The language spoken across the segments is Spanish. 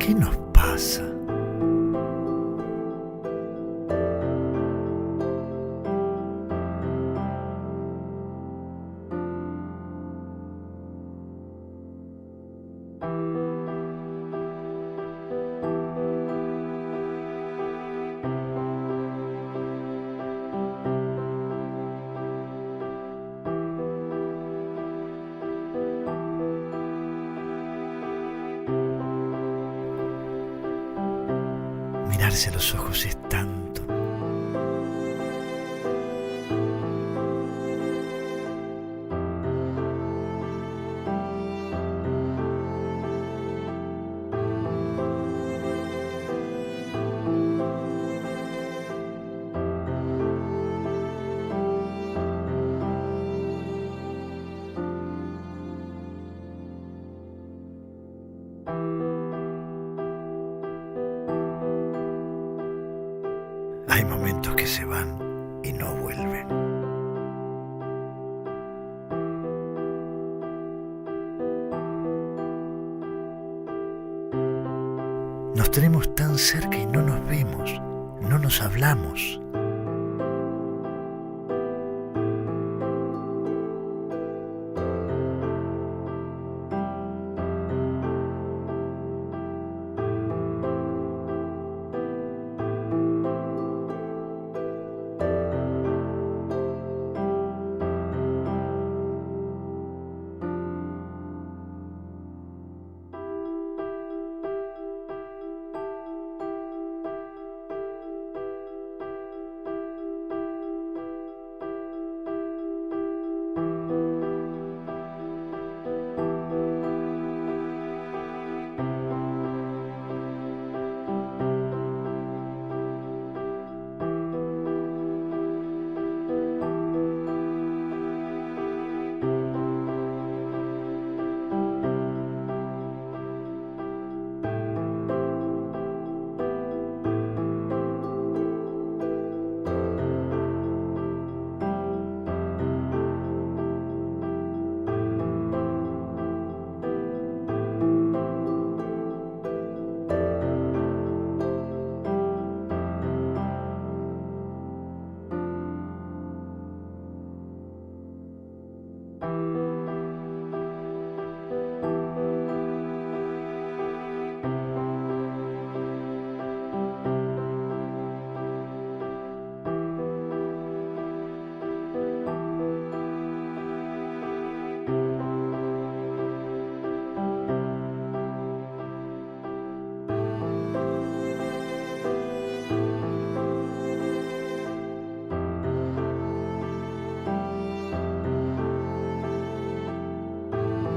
¿Qué nos pasa? Mirarse a los ojos es tanto. Hay momentos que se van y no vuelven. Nos tenemos tan cerca y no nos vemos, no nos hablamos.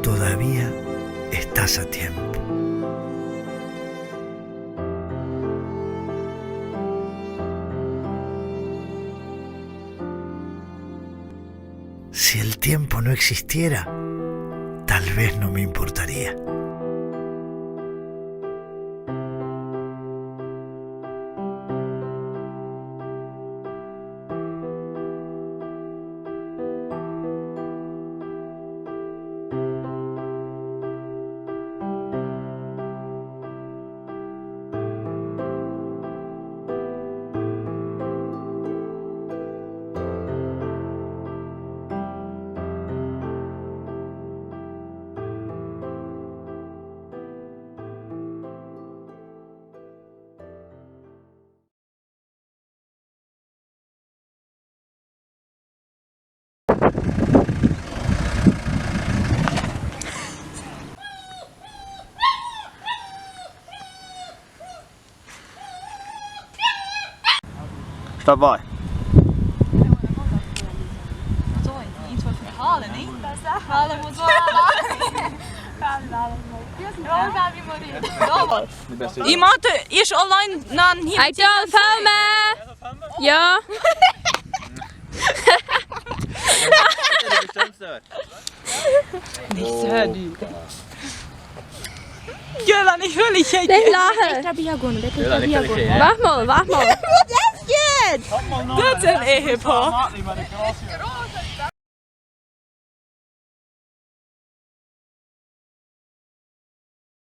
Todavía estás a tiempo. Si el tiempo no existiera, tal vez no me importaría. Stap bij. Iets wat verhalen, niet? Halen moet worden. Iemand is online naar hier. Ik kan filmen. Ja. Niet zo duur. Gör nicht wirklich. Nicht lachen. Wacht mal. Dat is een ehepaar.